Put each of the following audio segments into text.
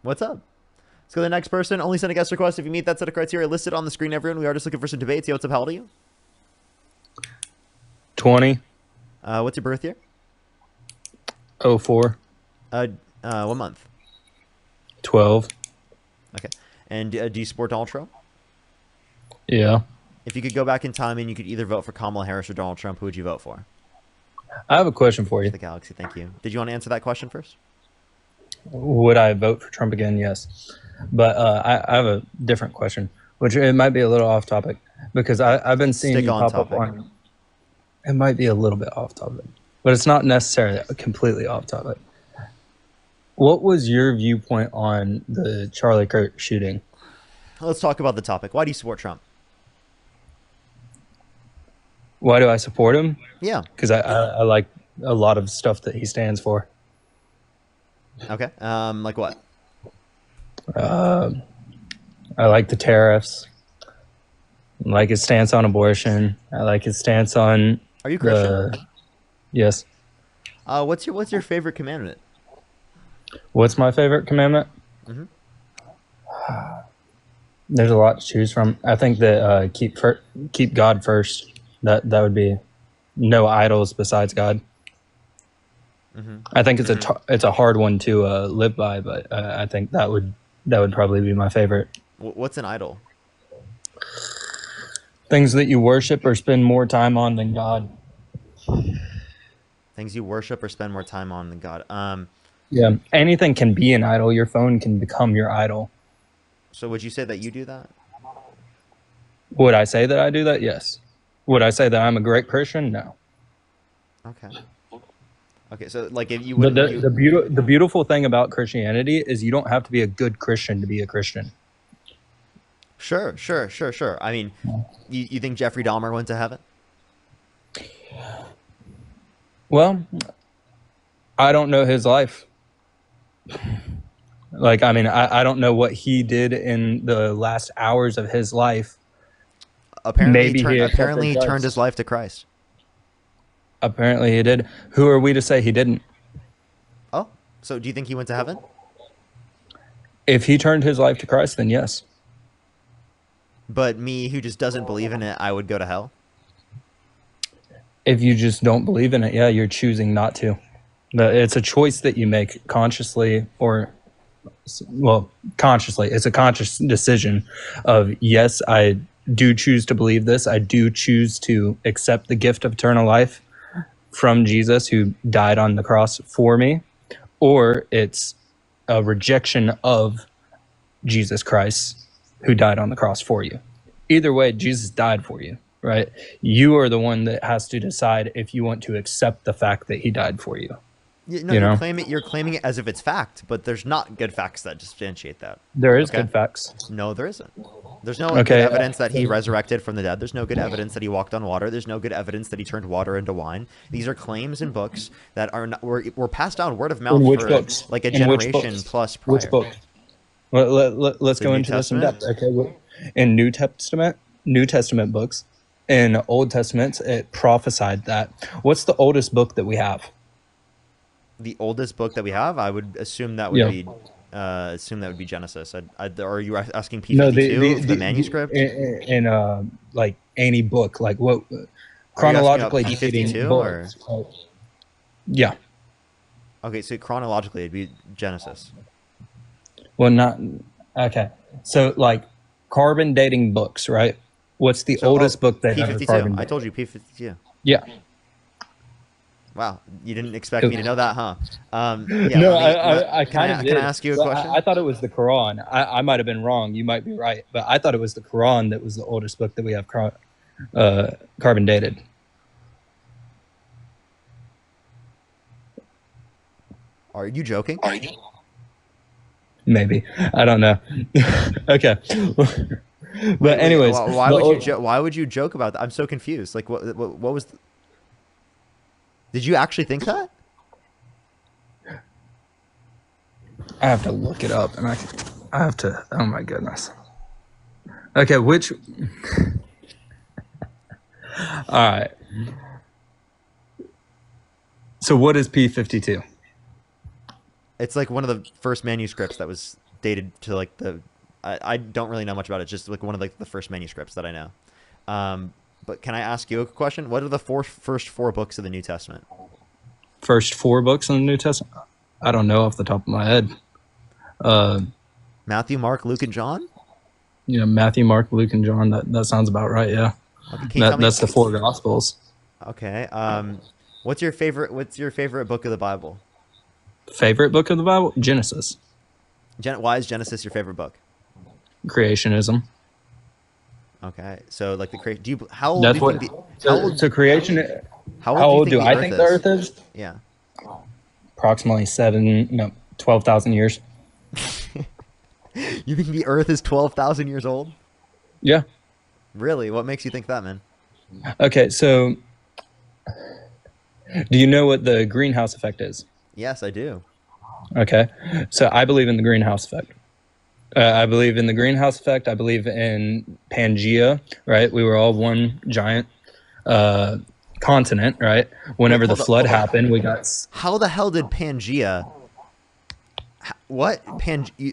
What's up? Let's go to the next person. Only send a guest request if you meet that set of criteria listed on the screen, everyone. We are just looking for some debates. Yo, what's up? How old are you? 20. What's your birth year? 04. What month? 12. Okay. And do you support Donald Trump? Yeah. If you could go back in time and you could either vote for Kamala Harris or Donald Trump, who would you vote for? I have a question for you. The galaxy, thank you. Did you want to answer that question first? Would I vote for Trump again? Yes. But I have a different question, which it might be a little off topic because I've been seeing Stick you on pop topic. up on. It might be a little bit off topic, but it's not necessarily completely off topic. What was your viewpoint on the Charlie Kirk shooting? Let's talk about the topic. Why do you support Trump? Why do I support him? Yeah. Because I like a lot of stuff that he stands for. Okay. Like what? I like the tariffs. I like his stance on abortion. I like his stance on. Are you Christian? Yes. What's your favorite commandment? What's my favorite commandment? Mhm. There's a lot to choose from. I think that keep God first. That would be no idols besides God. Mm-hmm. I think it's a hard one to live by, but I think that would probably be my favorite. What's an idol? Things that you worship or spend more time on than God. Things you worship or spend more time on than God. Yeah, anything can be an idol. Your phone can become your idol. So would you say that you do that? Would I say that I do that? Yes. Would I say that I'm a great Christian? No. Okay. Okay, so like if you But would, the beautiful thing about Christianity is you don't have to be a good Christian to be a Christian. Sure. I mean, you think Jeffrey Dahmer went to heaven? Well, I don't know his life. Like, I mean, I don't know what he did in the last hours of his life. Apparently, Maybe he turned his life to Christ. Apparently he did. Who are we to say he didn't? Oh, so do you think he went to heaven? If he turned his life to Christ, then yes. But me, who just doesn't believe in it, I would go to hell. If you just don't believe in it, yeah, you're choosing not to. It's a choice that you make consciously or, well, consciously. It's a conscious decision of, yes, I do choose to believe this. I do choose to accept the gift of eternal life from Jesus who died on the cross for me. Or it's a rejection of Jesus Christ who died on the cross for you. Either way, Jesus died for you, right? You are the one that has to decide if you want to accept the fact that he died for you. You're claiming it as if it's fact, but there's not good facts that substantiate that. There is good facts. No, there isn't. There's no good evidence that he resurrected from the dead. There's no good evidence that he walked on water. There's no good evidence that he turned water into wine. These are claims in books that were passed down word of mouth for books? like a generation plus prior. Which book? Let's go into this in depth. Okay, in New Testament books, in Old Testament, it prophesied that. What's the oldest book that we have? The oldest book that we have, I would assume that would be Genesis. Are you asking P52 the manuscript? In like any book, like what chronologically P52 books, yeah. Okay, so chronologically it'd be Genesis. Well, not okay. So like carbon dating books, right? What's the oldest book that has carbon dating? I told you P52. Yeah. Wow, you didn't expect me to know that, huh? No, I kind of did. Can I ask you a question? I thought it was the Quran. I might have been wrong. You might be right, but I thought it was the Quran that was the oldest book that we have carbon dated. Are you joking? Maybe. I don't know. Okay. But anyways, why would you joke about that? I'm so confused. Like, what was? Did you actually think that? I have to look it up, and I have to. Oh my goodness. Okay, which? All right. So what is P52? It's like one of the first manuscripts that was dated to like I don't really know much about it. Just like one of like the first manuscripts that I know. But can I ask you a question? What are the first four books of the New Testament? First four books in the New Testament? I don't know off the top of my head. Matthew, Mark, Luke, and John? Matthew, Mark, Luke, and John. That sounds about right, yeah. Okay, that's the four Gospels. Okay. What's your favorite book of the Bible? Favorite book of the Bible? Genesis. Why is Genesis your favorite book? Creationism. Okay. So like how old do you think how old do I think the Earth is? Yeah. Approximately 12,000 years. You think the Earth is 12,000 years old? Yeah. Really? What makes you think that, man? Okay, so do you know what the greenhouse effect is? Yes, I do. Okay, so I believe in the greenhouse effect. I believe in the greenhouse effect. I believe in Pangea, right? We were all one giant continent, right? Whenever the flood happened, we got... How the hell did Pangea... What?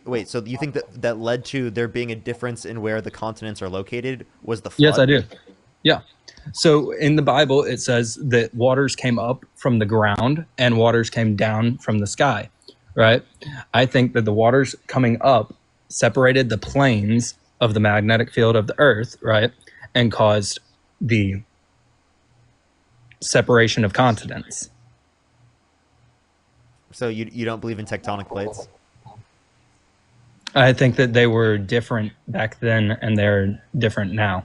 Wait, so you think that led to there being a difference in where the continents are located was the flood? Yes, I do. Yeah. So in the Bible, it says that waters came up from the ground and waters came down from the sky, right? I think that the waters coming up separated the planes of the magnetic field of the Earth, right? And caused the separation of continents. So you don't believe in tectonic plates? I think that they were different back then and they're different now.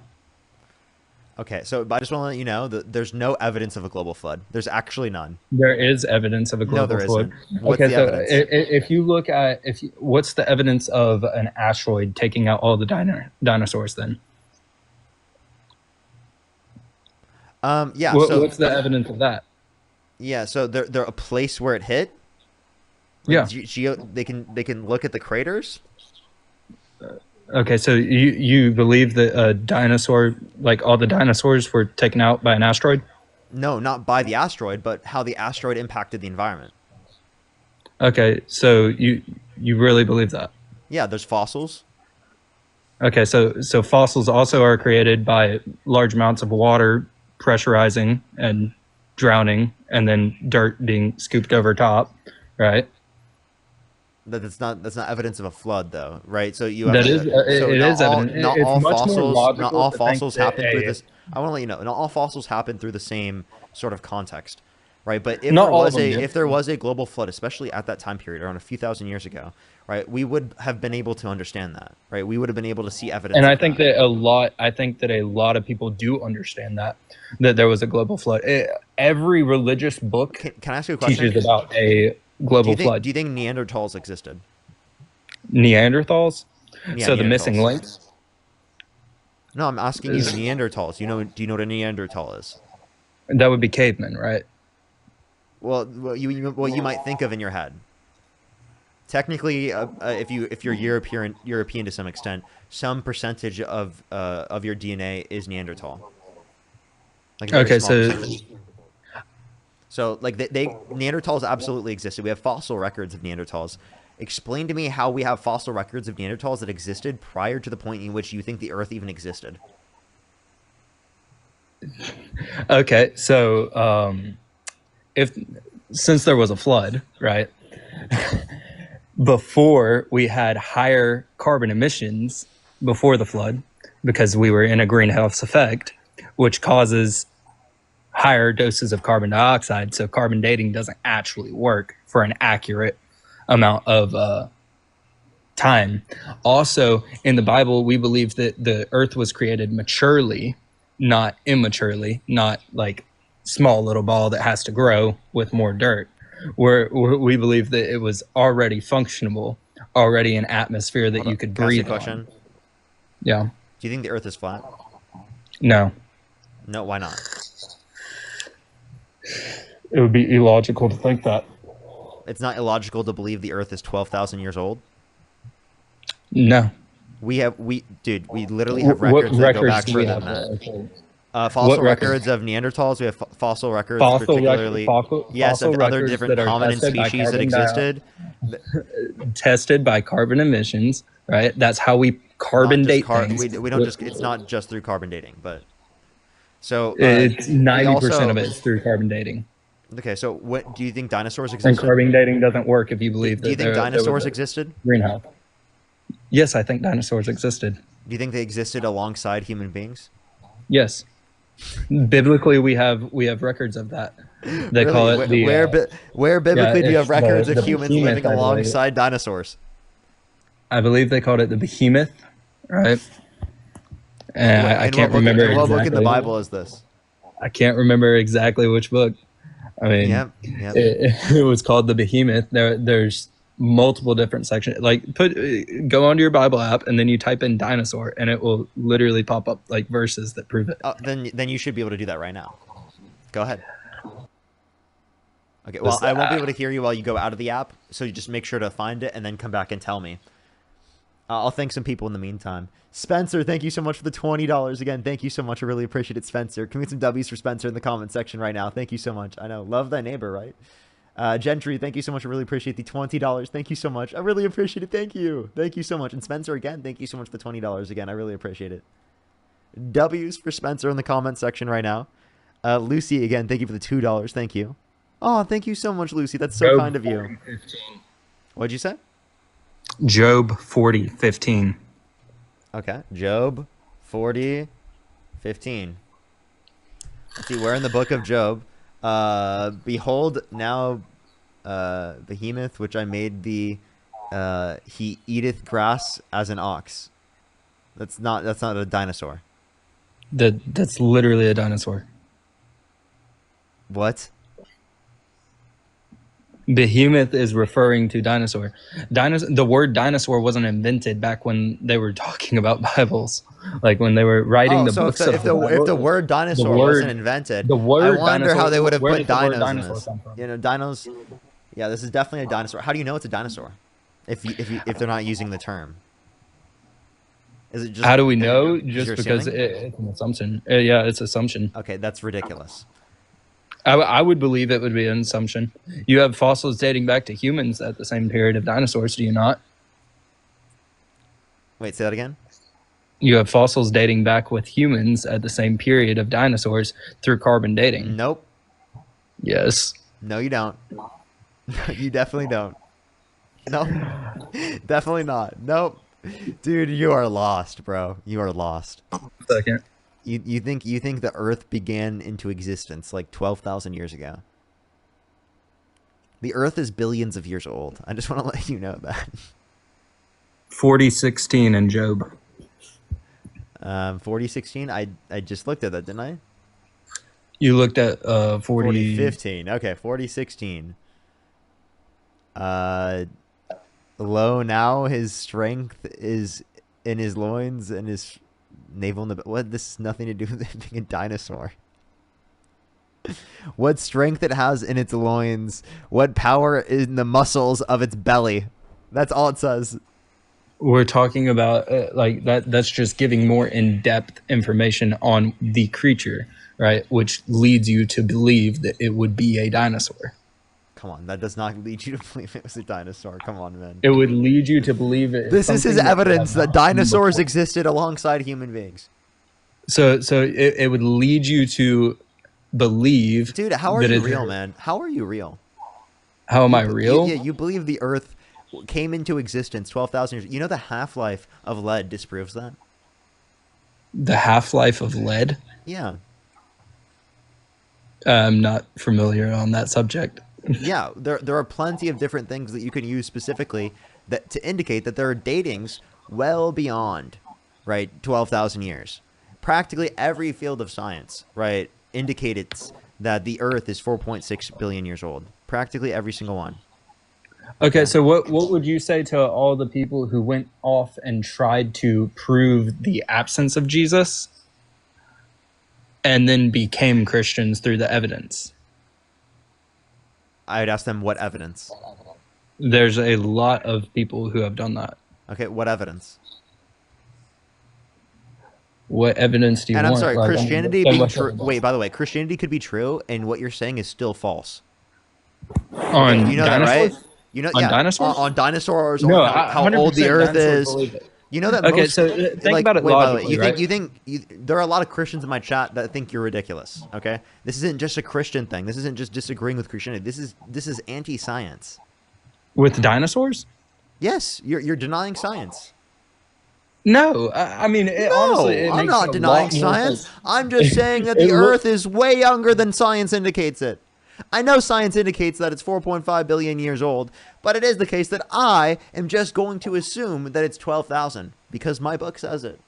Okay, so I just want to let you know that there's no evidence of a global flood. There's actually none. There is evidence of a global flood. Isn't. What's the evidence? If you look at what's the evidence of an asteroid taking out all the dinosaurs then? Yeah. What's the evidence of that? Yeah, so they're a place where it hit. Like yeah. They can look at the craters. Okay, so you believe that a dinosaur, like all the dinosaurs, were taken out by an asteroid? No, not by the asteroid, but how the asteroid impacted the environment. Okay, so you really believe that? Yeah, there's fossils. Okay, so fossils also are created by large amounts of water pressurizing and drowning, and then dirt being scooped over top, right? That's not evidence of a flood, though, right? So you have that is it is evident. Not all fossils happen through this. I want to let you know, not all fossils happen through the same sort of context, right? But if there was a global flood, especially at that time period, around a few thousand years ago, right, we would have been able to understand that, right? We would have been able to see evidence. And I think that a lot of people do understand that there was a global flood. Every religious book can I ask you a question? Teaches about a global flood. Do you think Neanderthals existed? Neanderthals? Yeah, so the missing links? No, I'm asking you Neanderthals. Do you know what a Neanderthal is? That would be cavemen, right? Well, what you might think of in your head. Technically, if you're European to some extent, some percentage of your DNA is Neanderthal. Like okay, so like Neanderthals absolutely existed. We have fossil records of Neanderthals. Explain to me how we have fossil records of Neanderthals that existed prior to the point in which you think the Earth even existed. Okay, so since there was a flood, right? Before we had higher carbon emissions before the flood, because we were in a greenhouse effect, which causes higher doses of carbon dioxide. So carbon dating doesn't actually work for an accurate amount of time. Also, in the Bible, we believe that the earth was created maturely, not immaturely, not like small little ball that has to grow with more dirt. We believe that it was already functionable, already an atmosphere that you could breathe on. Question? Yeah. Do you think the earth is flat? No. No, why not? It would be illogical to think that. It's not illogical to believe the earth is 12,000 years old? No. We literally have records that go back further than that. Fossil records of Neanderthals. We have fossil records, particularly fossil of other records different that are hominin species that existed. Tested by carbon emissions, right? That's how we carbon date things. We don't just. It's not just through carbon dating, but so it's 90% of it is through carbon dating. Okay, so what do you think dinosaurs existed? And carbon dating doesn't work if you believe that. Do you think dinosaurs existed? Greenhouse. Yes, I think dinosaurs existed. Do you think they existed alongside human beings? Yes. Biblically, we have records of that. They really? call it the where biblically do you have records of humans living alongside dinosaurs? I believe they called it the behemoth, right? And I can't remember exactly. What book in the Bible is this? I can't remember exactly which book. I mean, it was called the behemoth. There's multiple different sections. Like go onto your Bible app and then you type in dinosaur and it will literally pop up like verses that prove it. Then you should be able to do that right now. Go ahead. Okay, well, I won't be able to hear you while you go out of the app, so you just make sure to find it and then come back and tell me. I'll thank some people in the meantime. Spencer, thank you so much for the $20. Again, thank you so much. I really appreciate it, Spencer. Can we get some W's for Spencer in the comment section right now? Thank you so much. I know. Love thy neighbor, right? Gentry, thank you so much. I really appreciate the $20. Thank you so much. I really appreciate it. Thank you. Thank you so much. And Spencer, again, thank you so much for the $20 again. I really appreciate it. W's for Spencer in the comment section right now. Lucy, again, thank you for the $2. Thank you. Oh, thank you so much, Lucy. That's so kind of you. 15. What'd you say? Job 40:15. Okay, Job 40:15. Let's see, where in the book of Job? Behold, now behemoth, which I made thee, he eateth grass as an ox. That's not a dinosaur. That's literally a dinosaur. What? Behemoth is referring to dinosaur. The word dinosaur wasn't invented back when they were talking about Bibles, like when they were writing the books. If the word dinosaur wasn't invented, I wonder how they would have put dinos in this. You know, dinos. Yeah, this is definitely a dinosaur. How do you know it's a dinosaur? If they're not using the term, is it just? How do we know? Just because it's an assumption. Yeah, it's assumption. Okay, that's ridiculous. I would believe it would be an assumption. You have fossils dating back to humans at the same period of dinosaurs, do you not? Wait, say that again? You have fossils dating back with humans at the same period of dinosaurs through carbon dating. Nope. Yes. No, you don't. You definitely don't. No, definitely not. Nope. Dude, you are lost, bro. You are lost. Second. You think the Earth began into existence like 12,000 years ago? The Earth is billions of years old. I just want to let you know that. 40:16 in Job. 40:16. I just looked at that, didn't I? You looked at 40:15. Okay, 40:16. Lo, now his strength is in his loins and his navel. What? This has nothing to do with it being a dinosaur. What strength it has in its loins. What power in the muscles of its belly. That's all it says. We're talking about like that. That's just giving more in-depth information on the creature, right? Which leads you to believe that it would be a dinosaur. Come on, that does not lead you to believe it was a dinosaur. Come on, man. It would lead you to believe it. This is his evidence that dinosaurs existed alongside human beings. So it would lead you to believe. Dude, how are you real, man? How are you real? How am I real? You believe the Earth came into existence 12,000 years. You know the half-life of lead disproves that? The half-life of lead? Yeah. I'm not familiar on that subject. Yeah, there are plenty of different things that you can use specifically that to indicate that there are datings well beyond, right, 12,000 years. Practically every field of science, right, indicates that the Earth is 4.6 billion years old. Practically every single one. Okay, so what would you say to all the people who went off and tried to prove the absence of Jesus and then became Christians through the evidence? I would ask them what evidence. There's a lot of people who have done that. Okay, what evidence? What evidence do you want? And I'm sorry, like, Christianity being true. Wait, by the way, Christianity could be true, and what you're saying is still false. On you know dinosaurs? that, right? You know, on yeah, dinosaurs? On dinosaurs, No, on how old the Earth is. You know that okay, most. so think about it logically, by the way, you think there are a lot of Christians in my chat that think you're ridiculous. Okay, this isn't just a Christian thing. This isn't just disagreeing with Christianity. This is anti-science. With dinosaurs? Yes, you're denying science. No, I mean, honestly, I'm not denying science. I'm just saying that the Earth is way younger than science indicates it. I know science indicates that it's 4.5 billion years old, but it is the case that I am just going to assume that it's 12,000 because my book says it.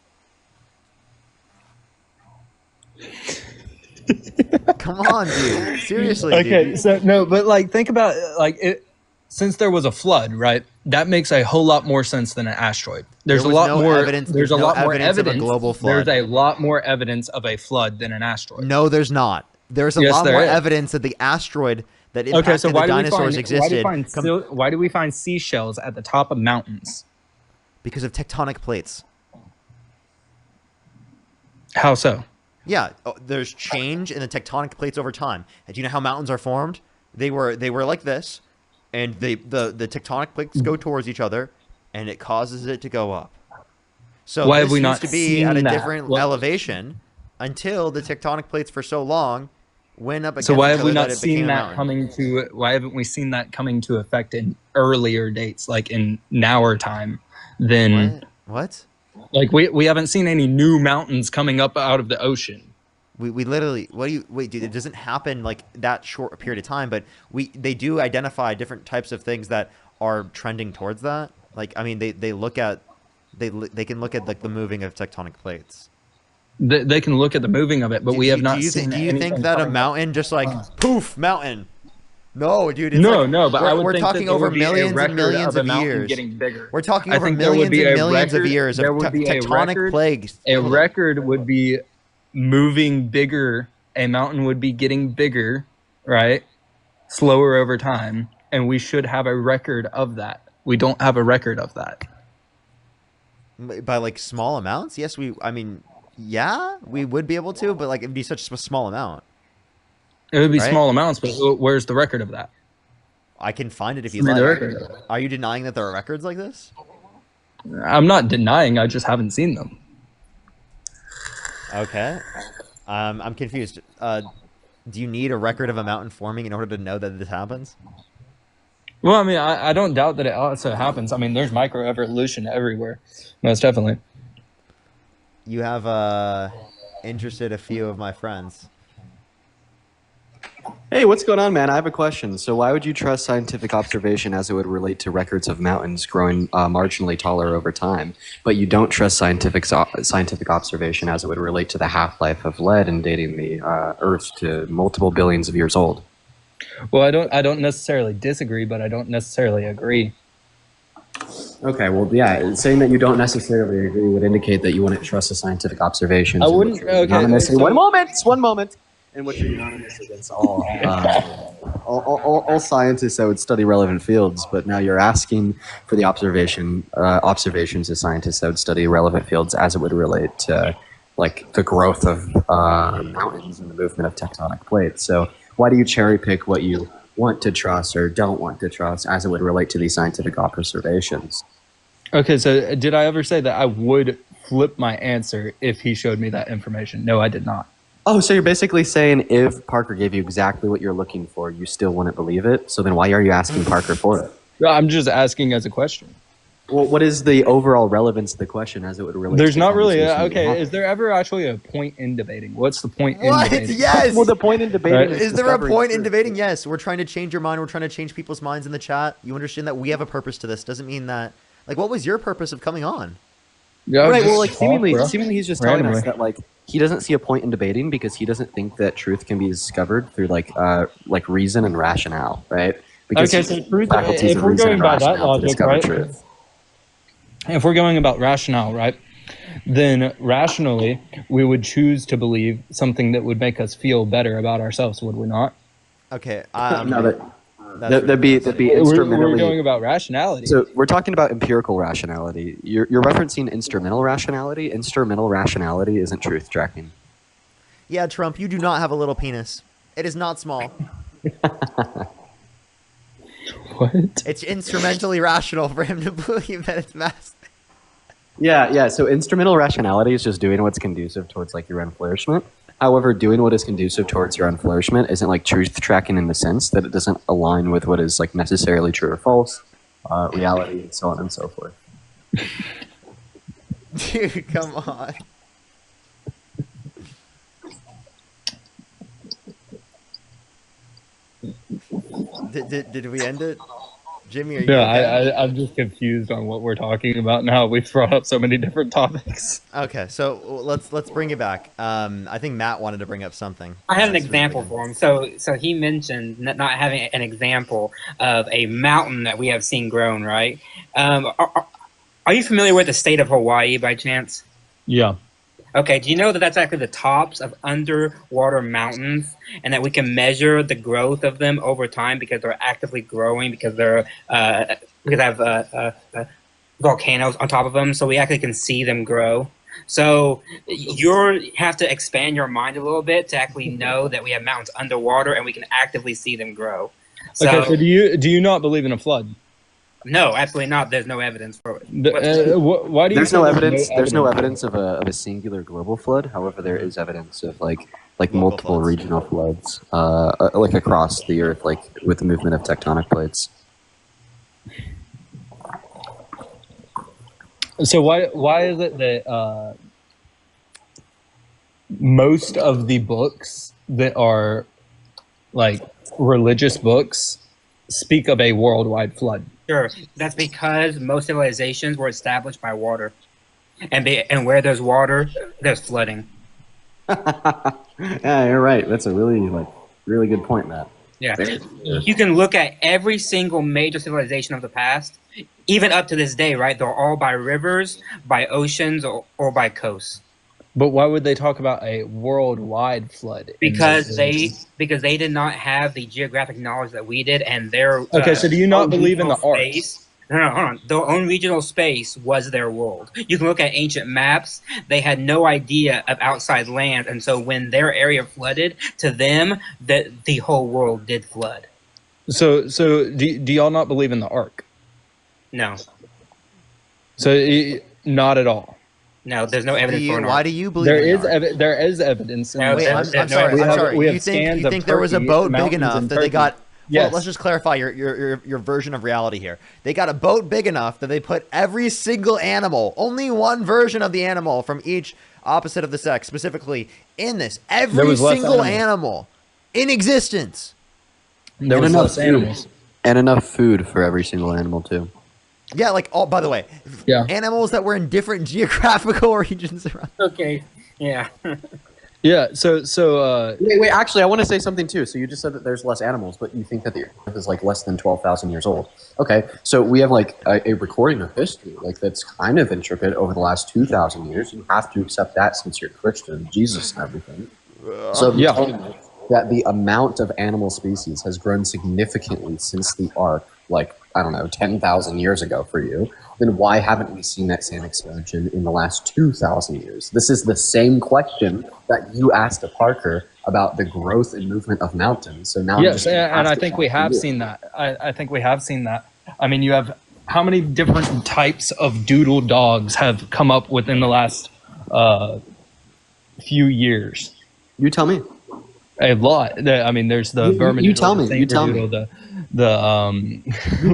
Come on, dude. Seriously. Okay, dude. so no, but like think about it. Since there was a flood, right? That makes a whole lot more sense than an asteroid. There's a lot more evidence. There's a lot more evidence of a global flood. There's a lot more evidence of a flood than an asteroid. No, there's not. There's a lot more evidence that the asteroid that impacted the dinosaurs existed. Why do we find seashells at the top of mountains? Because of tectonic plates. How so? Yeah, there's change in the tectonic plates over time. And do you know how mountains are formed? They were like this, and the tectonic plates go towards each other, and it causes it to go up. So why have this we not used to be at a different elevation until the tectonic plates for so long went up against so why each have we other not seen that coming to? Why haven't we seen that coming to effect in earlier dates, like in our time? Then what? Like we haven't seen any new mountains coming up out of the ocean. We literally wait, dude, it doesn't happen like that short period of time, but they do identify different types of things that are trending towards that. Like, I mean, they can look at like the moving of tectonic plates. They can look at the moving of it, but we have not seen. Do you think that a mountain just like poof mountain? No, dude. It's no, but we're talking over millions and millions of years. Getting bigger. We're talking over millions and millions of years of tectonic plagues. A record would be moving bigger. A mountain would be getting bigger, right? Slower over time, and we should have a record of that. We don't have a record of that. By like small amounts? Yes, I mean, yeah, we would be able to, but like it'd be such a small amount. It would be small amounts, but where's the record of that? I can find it if you like. Are you denying that there are records like this? I'm not denying. I just haven't seen them. Okay. I'm confused. Do you need a record of a mountain forming in order to know that this happens? Well, I mean, I don't doubt that it also happens. I mean, there's microevolution everywhere. Most definitely. You have interested a few of my friends. Hey, what's going on, man? I have a question. So why would you trust scientific observation as it would relate to records of mountains growing marginally taller over time, but you don't trust scientific observation as it would relate to the half-life of lead and dating the Earth to multiple billions of years old? Well, I don't necessarily disagree, but I don't necessarily agree. Okay, well, yeah, saying that you don't necessarily agree would indicate that you wouldn't trust the scientific observations. I wouldn't. Okay, so one moment. In which you're unanimous against all scientists that would study relevant fields, but now you're asking for the observations of scientists that would study relevant fields as it would relate to, like, the growth of mountains and the movement of tectonic plates. So why do you cherry pick what you want to trust or don't want to trust as it would relate to these scientific observations? Okay, so did I ever say that I would flip my answer if he showed me that information? No, I did not. Oh, so you're basically saying if Parker gave you exactly what you're looking for, you still wouldn't believe it? So then why are you asking Parker for it? I'm just asking as a question. Well, what is the overall relevance of the question as it would relate? There's not really is there ever actually a point in debating? What's the point in debating? Yes. Well, the point in debating is there a point in debating? Yes. We're trying to change your mind. We're trying to change people's minds in the chat. You understand that we have a purpose to this. Doesn't mean that, like, what was your purpose of coming on? Yeah, right. Well, like seemingly he's just telling us that, like, he doesn't see a point in debating because he doesn't think that truth can be discovered through like reason and rationale, right? Because okay, so truth, if we're going by that logic, right? Truth. If we're going about rationale, right, then rationally we would choose to believe something that would make us feel better about ourselves, would we not? Okay. There'd be instrumentally. We're going about rationality. So we're talking about empirical rationality. You're referencing instrumental rationality. Instrumental rationality isn't truth tracking. Yeah, Trump, you do not have a little penis. It is not small. What? It's instrumentally rational for him to believe that it's massive. Yeah. So instrumental rationality is just doing what's conducive towards like your own flourishment. However, doing what is conducive towards your own flourishment isn't like truth tracking in the sense that it doesn't align with what is like necessarily true or false, reality, and so on and so forth. Dude, come on. Did we end it? Jimmy, are you okay? I'm just confused on what we're talking about now. We've brought up so many different topics. Okay, so let's bring it back. I think Matt wanted to bring up something. I had an example for him. So he mentioned not having an example of a mountain that we have seen grown, right? Are you familiar with the state of Hawaii by chance? Yeah. Okay, do you know that that's actually the tops of underwater mountains, and that we can measure the growth of them over time because they're actively growing, because they have volcanoes on top of them, so we actually can see them grow. So you have to expand your mind a little bit to actually know that we have mountains underwater and we can actively see them grow. Okay, so do you not believe in a flood? No, absolutely not. There's no evidence for it. Why do you? There's no evidence. There's no evidence of a singular global flood. However, there is evidence of like multiple floods. Regional floods, like across the earth, like with the movement of tectonic plates. So why is it that most of the books that are like religious books speak of a worldwide flood? Sure, that's because most civilizations were established by water, and where there's water, there's flooding. Yeah, you're right. That's a really good point, Matt. Yeah, you can look at every single major civilization of the past, even up to this day, right? They're all by rivers, by oceans, or by coasts. But why would they talk about a worldwide flood? Because they did not have the geographic knowledge that we did, and their okay. So do you not believe in the ark? No, hold on. Their own regional space was their world. You can look at ancient maps. They had no idea of outside land, and so when their area flooded, to them, the whole world did flood. So do y'all not believe in the ark? No. So not at all. No, there's no evidence for an ark. Why do you believe there is evidence. Wait, I'm sorry. You think there was a boat big enough that they got... Yes. Well, let's just clarify your version of reality here. They got a boat big enough that they put every single animal, only one version of the animal from each opposite of the sex, specifically in this. Every single animal in existence. There was less animals. And enough food for every single animal, too. Yeah, like, by the way, animals that were in different geographical regions around. Okay, yeah. Yeah, so wait, actually, I want to say something too. So you just said that there's less animals, but you think that the Earth is like less than 12,000 years old. Okay, so we have like a recording of history, like that's kind of intricate over the last 2,000 years. You have to accept that since you're Christian, Jesus and everything. So yeah, that the amount of animal species has grown significantly since the Ark, like I don't know, 10,000 years ago for you. Then why haven't we seen that same expansion in the last 2,000 years? This is the same question that you asked to Parker about the growth and movement of mountains. So now, yes, and I think we have seen that. I think we have seen that. I mean, you have how many different types of doodle dogs have come up within the last few years? You tell me. A lot. I mean, there's the vermin. You tell me. You tell me. You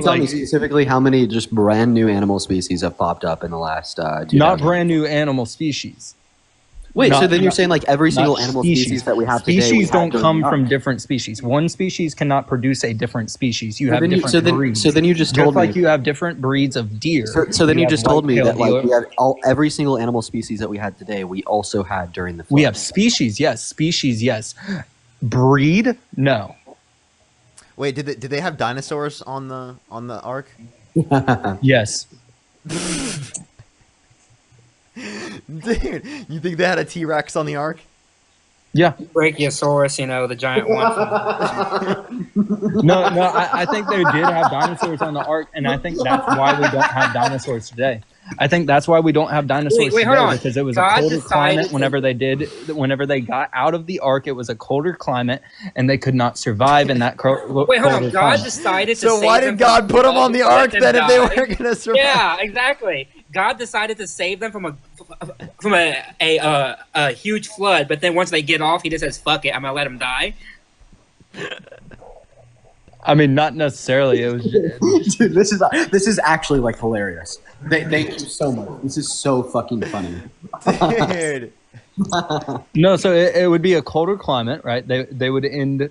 tell me specifically how many just brand new animal species have popped up in the last. Not brand new animal species. Wait, so then you're saying like every single animal species that we have today. Species don't come from different species. One species cannot produce a different species. You have different breeds. So then you just told me. Like you have different breeds of deer. So then you just told me that like we have every single animal species that we had today. We also had during the flood. We have species, yes. Species, yes. Breed, no. Wait, did they have dinosaurs on the Ark? Yes. Dude, you think they had a T-Rex on the Ark? Yeah. Brachiosaurus, the giant one. No, I think they did have dinosaurs on the ark, and I think that's why we don't have dinosaurs today. I think that's why we don't have dinosaurs Wait, hold today, on. because it was God a colder decided climate whenever they got out of the ark. It was a colder climate, and they could not survive in that Wait, hold on. colder God climate. decided to So save why them did God put them on the ark then if they die? weren't going to survive? Yeah, exactly. God decided to save them from a huge flood, but then once they get off, he just says, "Fuck it, I'm gonna let them die." I mean, not necessarily. It was just, Dude, this is actually like hilarious. Thank you so much. This is so fucking funny. Dude. no. So it would be a colder climate, right? They would end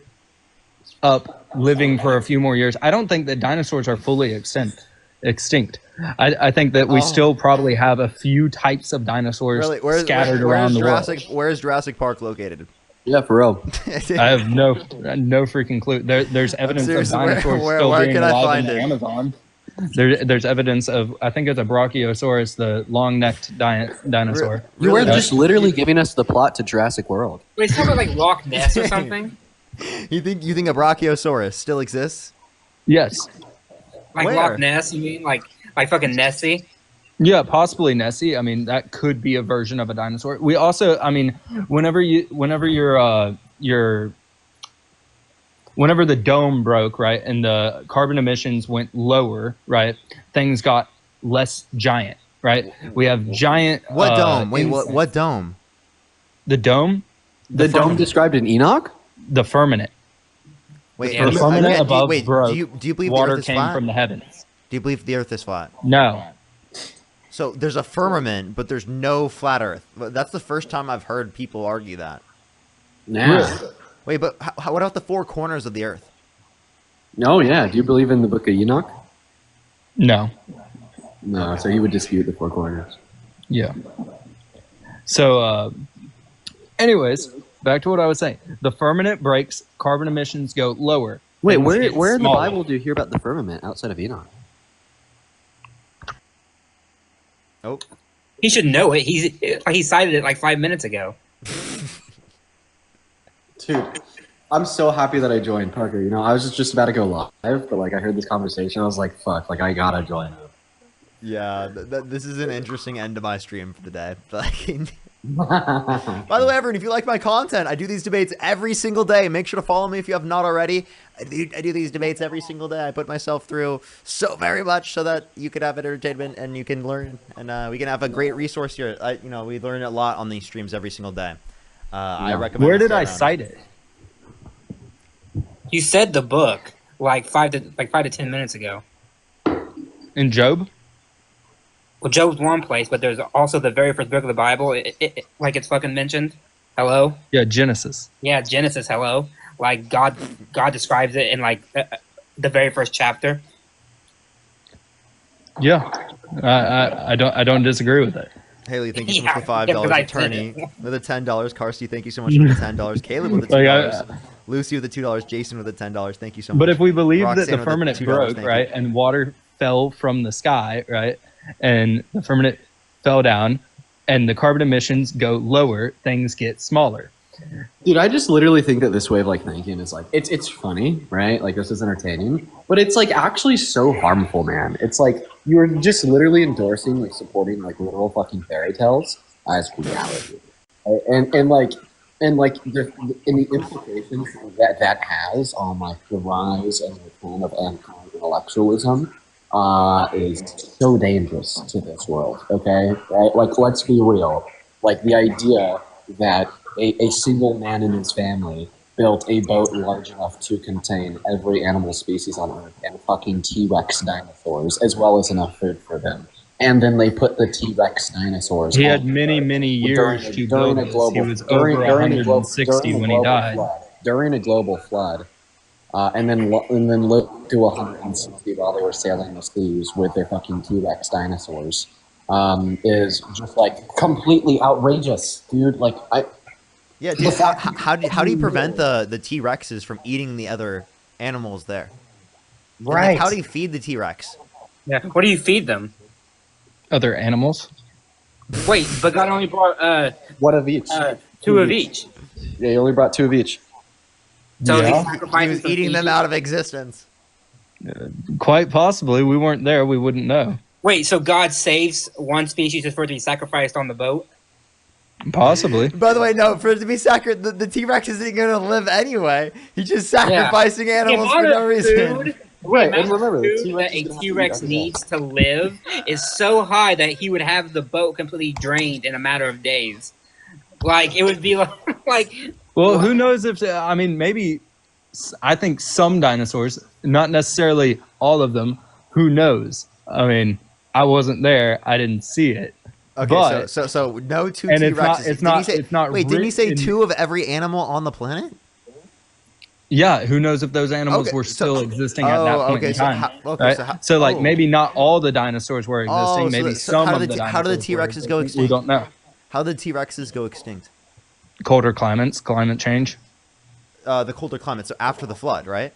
up living for a few more years. I don't think that dinosaurs are fully extinct. I think that we still probably have a few types of dinosaurs scattered around the world. Where's Jurassic Park located? Yeah, for real. I have no freaking clue. There's evidence of dinosaurs still being alive in the Amazon. There's evidence of, I think it's a Brachiosaurus, the long-necked dinosaur. You are just literally giving us the plot to Jurassic World. Wait, it's something like Loch Ness or something? You think a Brachiosaurus still exists? Yes. Like Where? Loch Ness? You mean like fucking Nessie? Yeah, possibly Nessie. I mean, that could be a version of a dinosaur. We also, I mean, whenever the dome broke, right, and the carbon emissions went lower, right, things got less giant, right? We have giant. What dome? Wait, what dome? The dome. The dome described in Enoch? The firmament. Wait, The firmament above wait, broke. do you believe Water the Earth is came flat? from the heavens. Do you believe the Earth is flat? No. So there's a firmament, but there's no flat Earth. That's the first time I've heard people argue that. Nah. Wait, but what about the four corners of the Earth? No, yeah. Do you believe in the book of Enoch? No. No, so he would dispute the four corners. Yeah. So, anyways, back to what I was saying. The firmament breaks, carbon emissions go lower. Wait, Things where get in the smaller. Bible do you hear about the firmament outside of Enoch? Oh, He should know it. He cited it like 5 minutes ago. Dude, I'm so happy that I joined, Parker. You know, I was just about to go live, but like I heard this conversation, I was like, fuck, like I gotta join it. yeah. This is an interesting end to my stream for the day. By the way, everyone, if you like my content, I do these debates every single day. Make sure to follow me if you have not already. I do these debates every single day. I put myself through so very much so that you could have entertainment and you can learn, and we can have a great resource here. We learn a lot on these streams every single day. I recommend. Where did I cite it? You said the book like 5 to 10 minutes ago. In Job? Well, Job's one place, but there's also the very first book of the Bible. Like it's fucking mentioned. Hello. Yeah, Genesis. Yeah, Genesis. Hello. Like God describes it in like the very first chapter. Yeah. I don't disagree with it. Haley, thank you so Yeah, much for $5. yeah, 'cause I Attorney with the $10. Carsty, thank you so much for the $10. Caleb with the $2. Lucy with the $2. Jason with the $10. Thank you so much. But if we believe Roxanne that the with firmament $2, broke, thank right, you. and water fell from the sky, right, and the firmament fell down, and the carbon emissions go lower, things get smaller. Dude, I just literally think that this way of like thinking is like it's funny, right? Like this is entertaining, but it's like actually so harmful, man. It's like you're just literally endorsing, like supporting like literal fucking fairy tales as reality, right? and the implications that has on like the rise and return of anti-intellectualism is so dangerous to this world. Okay, right? Like let's be real. Like the idea that a single man and his family built a boat large enough to contain every animal species on Earth and fucking T-Rex dinosaurs, as well as enough food for them. And then they put the T-Rex dinosaurs. He had many years to build this. He was over 160 when he died. During a global flood, and then lived to 160 while they were sailing the seas with their fucking T-Rex dinosaurs, is just like completely outrageous, dude. Like Yeah, dude, how do you prevent the T-Rexes from eating the other animals there? Right. And, like, how do you feed the T-Rex? Yeah. What do you feed them? Other animals? Wait, but God only brought what of each? Two of each. Yeah, he only brought 2 of each. So Yeah. he's sacrificing He was some eating them species. out of existence. Quite possibly. We weren't there. We wouldn't know. Wait, so God saves one species just for it to be sacrificed on the boat? Possibly. By the way, no, for it to be sacrificed, the T-Rex isn't going to live anyway. He's just sacrificing animals for no reason. Right, The and remember, the food T-Rex that is a gonna have to eat T-Rex after needs that. to live is so high that he would have the boat completely drained in a matter of days. Like, it would be like Well, who knows if, I mean, maybe, I think some dinosaurs, not necessarily all of them, who knows? I mean, I wasn't there. I didn't see it. Okay, But, so no 2 and T-Rexes. it's not Wait, didn't he say written- 2 of every animal on the planet? Yeah, who knows if those animals Okay, were so- still existing at that point okay, in so time. how- okay, right? so how- like oh. maybe not all the dinosaurs were existing. Oh, so maybe the- so some how of did the the- dinosaurs how did the were T-Rexes go existing. We extinct? don't know. How did T-Rexes go extinct? Colder climates, climate change. The colder climate, so after the flood, right?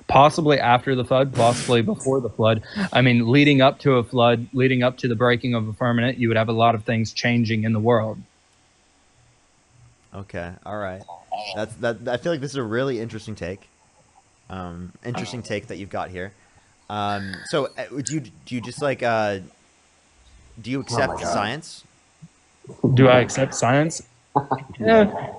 Possibly after the flood, possibly before the flood. I mean, leading up to a flood, leading up to the breaking of a firmament, you would have a lot of things changing in the world. Okay, all right. That. I feel like this is a really interesting take. Interesting take that you've got here. So do you just like do you accept science? Do I accept science? Yeah.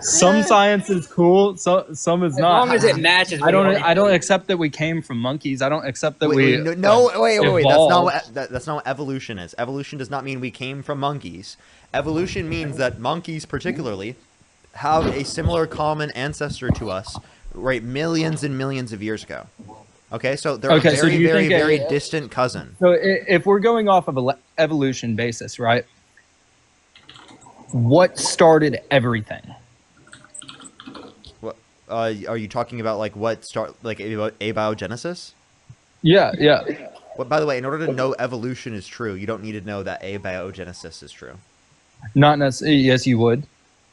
Some science is cool. Some is as not. long as it matches. I don't accept that we came from monkeys. I don't accept that Wait, we. wait. That's not evolved. that's not what evolution is. Evolution does not mean we came from monkeys. Evolution means that monkeys, particularly, have a similar common ancestor to us, right? Millions and millions of years ago. Okay, so they're Okay, a so do very, you very, think very distant cousin. So if we're going off of an evolution basis, right? What started everything? What are you talking about? Like what start like abiogenesis? Yeah, yeah. What, by the way, in order to know evolution is true, you don't need to know that abiogenesis is true. Not necessarily. Yes, you would.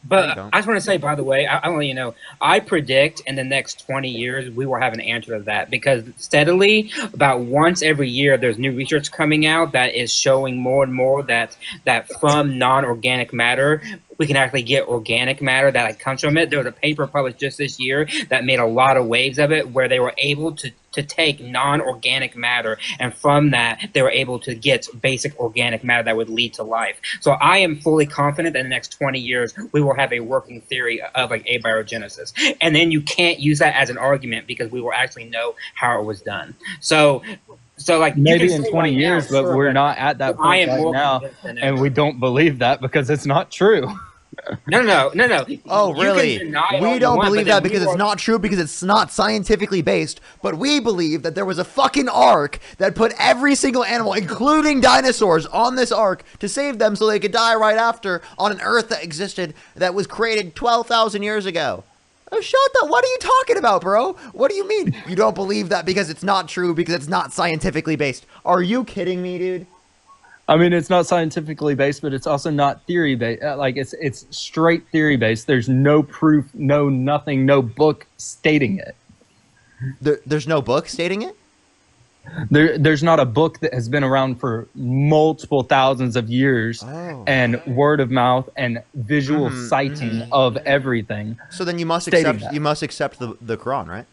But don't. I just want to say, by the way, I want to let you know, I predict in the next 20 years we will have an answer to that, because steadily, about once every year, there's new research coming out that is showing more and more that from non-organic matter, we can actually get organic matter that comes from it. There was a paper published just this year that made a lot of waves of it, where they were able to take non-organic matter, and from that they were able to get basic organic matter that would lead to life. So I am fully confident that in the next 20 years we will have a working theory of like abiogenesis, and then you can't use that as an argument because we will actually know how it was done. So like Maybe you can in say 20 right years, now, but sure, we're not at that I point am right more now, convinced than and ever. we don't believe that because it's not true. No. Oh, You can really? deny it all We you don't want, but believe then that because we it's are- not true, because it's not scientifically based. But we believe that there was a fucking ark that put every single animal, including dinosaurs, on this ark to save them so they could die right after on an Earth that existed that was created 12,000 years ago. Oh, shut up. What are you talking about, bro? What do you mean? You don't believe that because it's not true, because it's not scientifically based. Are you kidding me, dude? I mean, it's not scientifically based, but it's also not theory based. Like it's straight theory based. There's no proof, no nothing, no book stating it. There's no book stating it? There's not a book that has been around for multiple thousands of years, and word of mouth and visual citing of everything. So then you must Stating accept that. you must accept the Quran, right?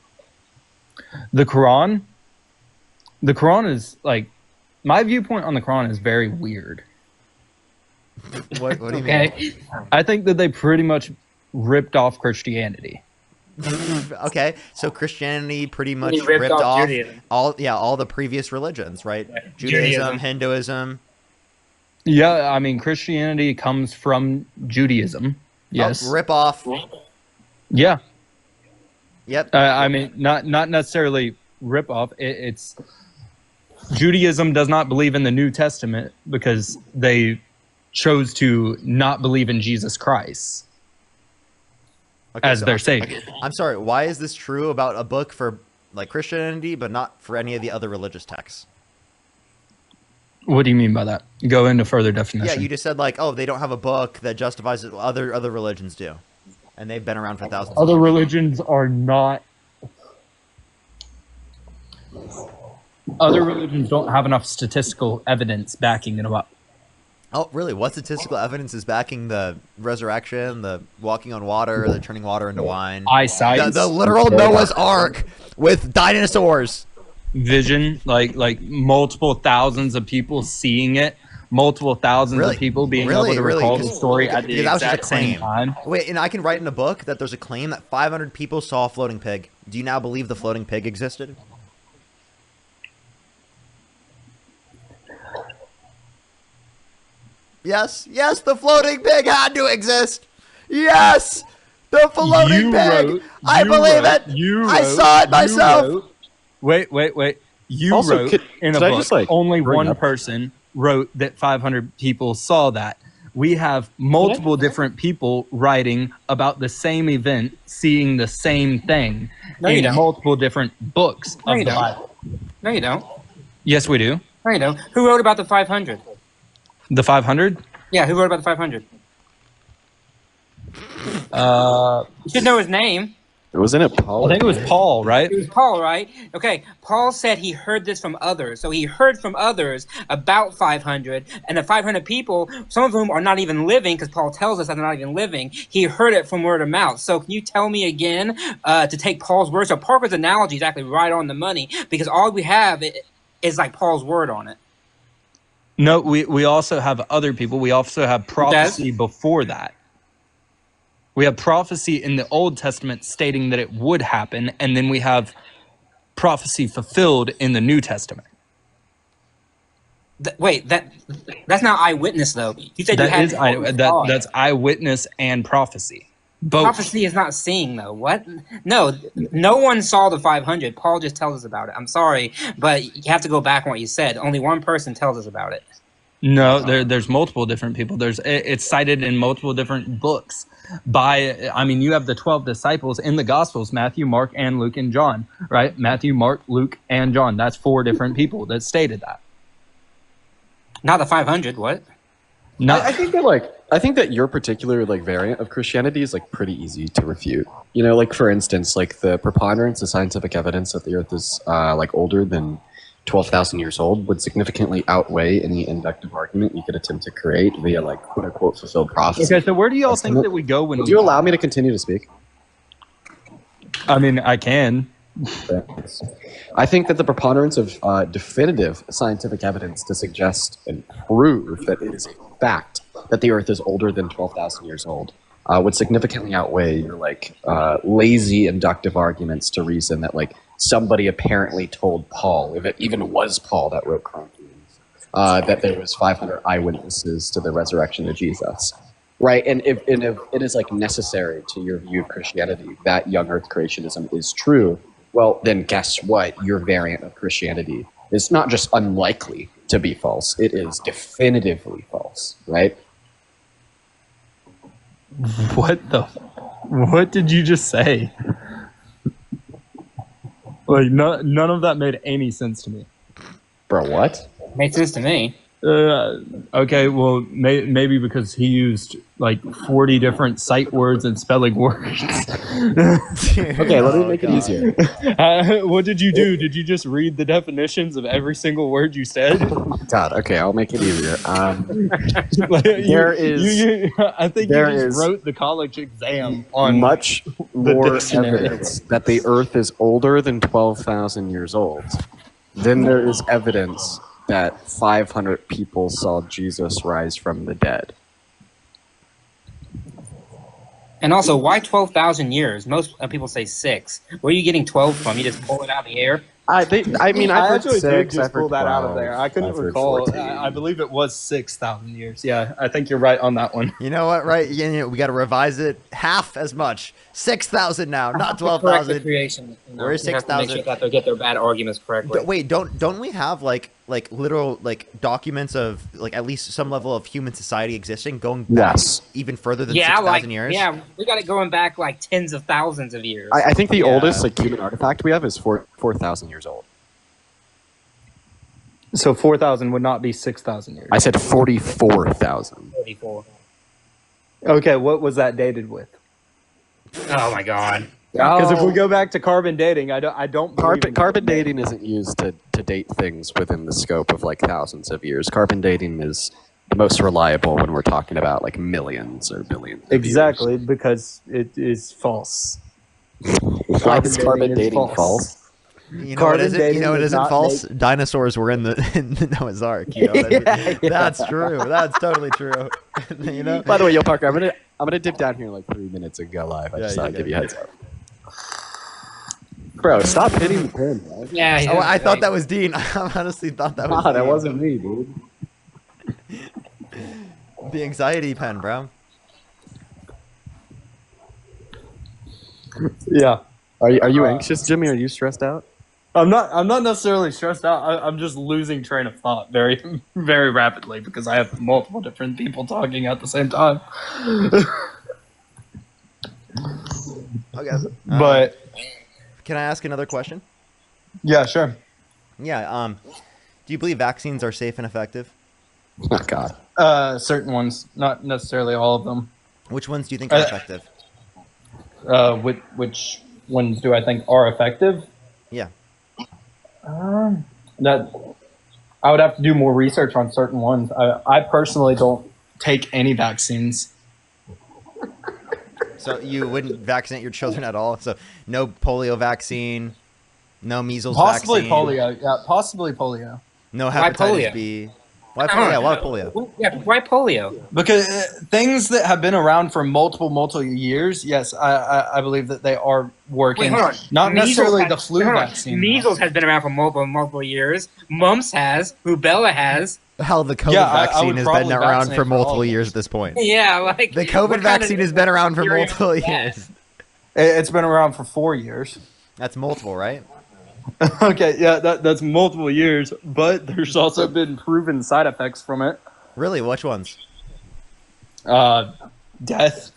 The Quran is like, my viewpoint on the Quran is very weird. What do you mean? Okay. I think that they pretty much ripped off Christianity. Okay, so Christianity pretty much He ripped off Judaism. all the previous religions, right? Right. Judaism, Judaism. Hinduism. Yeah, I mean, Christianity comes from Judaism. Yes. Oh, rip off. Yeah. Yep. I mean, not necessarily rip off. It's Judaism does not believe in the New Testament because they chose to not believe in Jesus Christ Okay, as so their savior. I'm sorry. Why is this true about a book for like Christianity, but not for any of the other religious texts? What do you mean by that? Go into further definition. Yeah, you just said like, oh, they don't have a book that justifies it. Other religions do, and they've been around for thousands. Other of years. religions are not. Other religions don't have enough statistical evidence backing it up. Oh, really? What statistical evidence is backing the resurrection, the walking on water, the turning water into wine? Eyesight. The literal Noah's Ark with dinosaurs. Vision, like multiple thousands of people seeing it, multiple thousands of people being able to recall the story at the exact same time. Wait, and I can write in a book that there's a claim that 500 people saw a floating pig. Do you now believe the floating pig existed? Yes, yes, the floating pig had to exist. Yes, the floating pig. I believe it. I saw it myself. Wait. You also, wrote in a book, only one person wrote that 500 people saw that. We have multiple different people writing about the same event, seeing the same thing in multiple different books of the Bible. No, you don't. Yes, we do. No, you don't. Who wrote about the 500? The 500? Yeah, who wrote about the 500? You should know his name. Wasn't it Paul? I think it was Paul, right? It was Paul, right? Okay, Paul said he heard this from others. So he heard from others about 500, and the 500 people, some of whom are not even living, because Paul tells us that they're not even living, he heard it from word of mouth. So can you tell me again to take Paul's word? So Parker's analogy is actually right on the money, because all we have is like Paul's word on it. No, we also have other people. We also have prophecy before that. We have prophecy in the Old Testament stating that it would happen, and then we have prophecy fulfilled in the New Testament. That's not eyewitness, though. You said that's eyewitness and prophecy. Both. Prophecy is not seeing, though. What? No one saw the 500. Paul just tells us about it. I'm sorry, but you have to go back on what you said. Only one person tells us about it. No, there's multiple different people. It's cited in multiple different books. You have the 12 disciples in the Gospels: Matthew, Mark, and Luke, and John. Right? Matthew, Mark, Luke, and John. That's 4 different people that stated that. Not the 500. What? No, I think that your particular variant of Christianity is pretty easy to refute. For instance, the preponderance of scientific evidence that the Earth is older than 12,000 years old would significantly outweigh any inductive argument you could attempt to create via quote unquote fulfilled prophecy. Okay, so where do y'all think that we go when? Would you allow me to continue to speak? I mean, I can. I think that the preponderance of definitive scientific evidence to suggest and prove that it is a fact that the Earth is older than 12,000 years old would significantly outweigh your lazy inductive arguments to reason that somebody apparently told Paul, if it even was Paul that wrote Corinthians, that there was 500 eyewitnesses to the resurrection of Jesus. Right, and if it is necessary to your view of Christianity that young Earth creationism is true, well, then guess what? Your variant of Christianity is not just unlikely to be false; it is definitively false. Right? What did you just say? None of that made any sense to me. Bro, what? Made sense to me. Okay, well, maybe because he used 40 different sight words and spelling words. Okay, let me make it easier. What did you do? Did you just read the definitions of every single word you said? God, okay, I'll make it easier. I think you just wrote the college exam on much more evidence that the Earth is older than 12,000 years old. Then there is evidence that 500 people saw Jesus rise from the dead. And also, why 12,000 years? Most people say 6. Where are you getting 12 from? You just pull it out of the air? I actually did just pull that out of there. I couldn't recall. I believe it was 6,000 years. Yeah, I think you're right on that one. You know what? Right? We got to revise it half as much. 6,000 now, not 12,000. Creation. Where is 6,000? Make sure that they get their bad arguments correctly. Wait, don't we have literal documents of at least some level of human society existing going back even further than 6,000 years? Yeah, we got it going back tens of thousands of years. I think the oldest human artifact we have is 4,000 years old. So 4,000 would not be 6,000 years. I said 44,000. 44. Okay, what was that dated with? Oh my God. Because if we go back to carbon dating, I don't. Carbon dating isn't used to date things within the scope of thousands of years. Carbon dating is the most reliable when we're talking about like millions or billions. Exactly, because it is false. Why is carbon dating false? You know what isn't? You know what isn't false? Dinosaurs were in the Noah's Ark. You know, that's true. That's totally true. You know. By the way, Parker, I'm gonna dip down here in like 3 minutes and go live. I just thought I'd give you a heads up. Bro, stop hitting the pen, bro. Yeah. Oh, I thought that was Dean. I honestly thought that was. Nah, that wasn't me, dude. The anxiety pen, bro. Yeah. Are you anxious, Jimmy? Are you stressed out? I'm not necessarily stressed out. I'm just losing train of thought very, very rapidly because I have multiple different people talking at the same time. Okay. But can I ask another question? Yeah, sure. Yeah. Do you believe vaccines are safe and effective? Oh God. Certain ones, not necessarily all of them. Which ones do you think are effective? Which ones do I think are effective? Yeah. That I would have to do more research on certain ones. I personally don't take any vaccines. So you wouldn't vaccinate your children at all? So no polio vaccine, no measles possibly vaccine? Polio. Yeah, possibly polio. No hepatitis B? Why polio? Why polio? Yeah, why polio? Because things that have been around for multiple years, yes, I believe that they are working. Wait, hold on. Not necessarily the flu hold on. vaccine. Measles has been around for multiple years. Mumps has. Rubella has. Hell, the COVID vaccine has been around for multiple years at this point. Yeah, like the COVID vaccine has been around for multiple years. It's been around for 4 years. That's multiple, right? Okay, yeah, that's multiple years, but there's also been proven side effects from it. Really? Which ones? Death.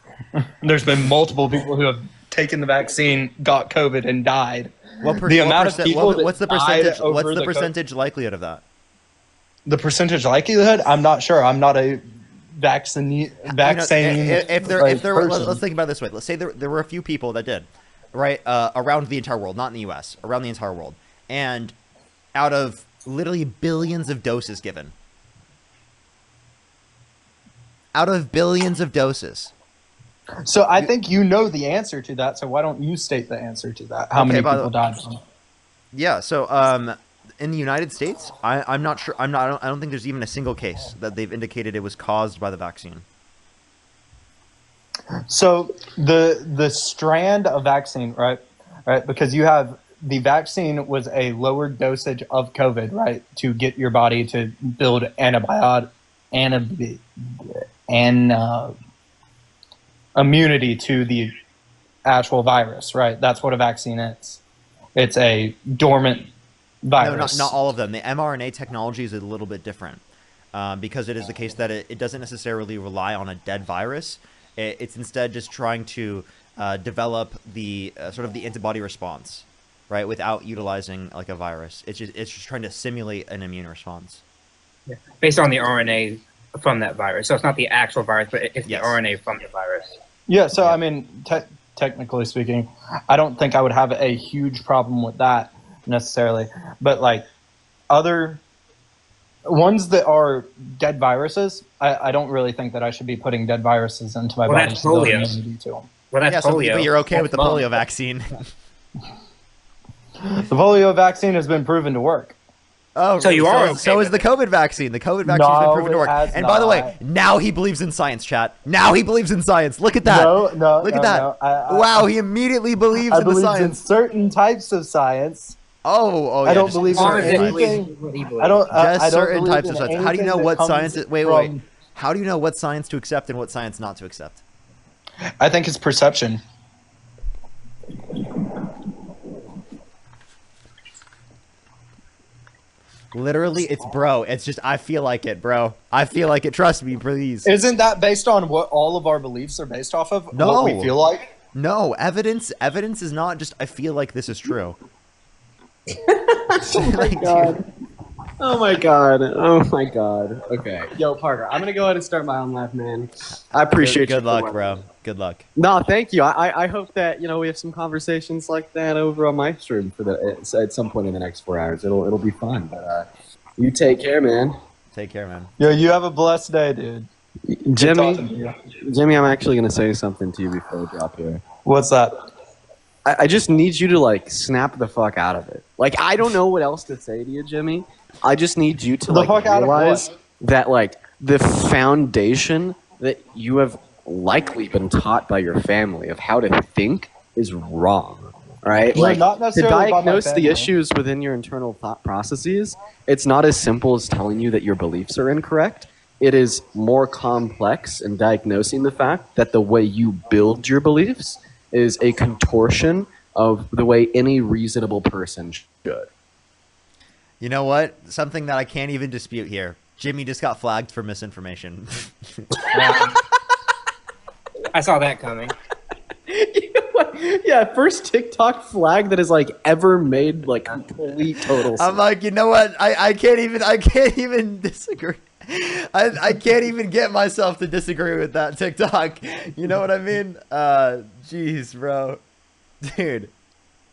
There's been multiple people who have taken the vaccine, got COVID, and died. What's the percentage? What's the percentage likelihood of that? The percentage likelihood? I'm not sure. I'm not a vaccine. Let's think about it this way. Let's say there were a few people that did. Right, around the entire world, not in the U.S., around the entire world. And out of literally billions of doses given. Out of billions of doses. So I think you know the answer to that, so why don't you state the answer to that? How many people died from it? Yeah, so in the United States, I'm not sure. I don't think there's even a single case that they've indicated it was caused by the vaccine. So the strand of vaccine, right? Because you have the vaccine was a lower dosage of COVID, right, to get your body to build immunity to the actual virus, right? That's what a vaccine is. It's a dormant virus. No, not all of them. The mRNA technology is a little bit different because it is the case that it doesn't necessarily rely on a dead virus. It's instead just trying to develop the sort of the antibody response, right, without utilizing like a virus. It's just trying to simulate an immune response. Yeah. Based on the RNA from that virus. So it's not the actual virus, but it's the RNA from the virus. Yeah, so I mean, technically speaking, I don't think I would have a huge problem with that necessarily. But like other ones that are dead viruses, I don't really think that I should be putting dead viruses into my body to build immunity to them. Well, that's polio. But you're okay with the polio vaccine. The polio vaccine has been proven to work. Oh, so you are. So is the COVID vaccine. The COVID vaccine has been proven to work. And by the way, now he believes in science, chat. Now he believes in science. Look at that. Look at that. Wow, he immediately believes in the science. In certain types of science. I don't believe in anything. Just certain types of science. How do you know what science? Wait. How do you know what science to accept and what science not to accept? I think it's perception. Literally, it's bro. It's just I feel like it, bro. I feel like it. Trust me, please. Isn't that based on what all of our beliefs are based off of? No. What we feel like? No, evidence is not just I feel like this is true. Oh my god. Oh my god. Oh my god. Okay. Yo, Parker, I'm gonna go ahead and start my own live, man. I appreciate you. Good luck, bro. Good luck. No, thank you. I hope that we have some conversations like that over on my stream for at some point in the next 4 hours. It'll be fun. But you take care, man. Take care, man. Yo, you have a blessed day, dude. Jimmy, I'm actually gonna say something to you before we drop here. What's that? I just need you to like snap the fuck out of it. Like I don't know what else to say to you, Jimmy. I just need you to like realize that like the foundation that you have likely been taught by your family of how to think is wrong. Right? No, like not necessarily to diagnose by my the issues within your internal thought processes, it's not as simple as telling you that your beliefs are incorrect. It is more complex in diagnosing the fact that the way you build your beliefs is a contortion of the way any reasonable person should. You know what? Something that I can't even dispute here. Jimmy just got flagged for misinformation. I saw that coming. You know what? Yeah, first TikTok flag that has like ever made like complete total sense. I'm like, you know what? I can't even disagree. I can't even get myself to disagree with that TikTok. You know what I mean? Jeez, bro. Dude.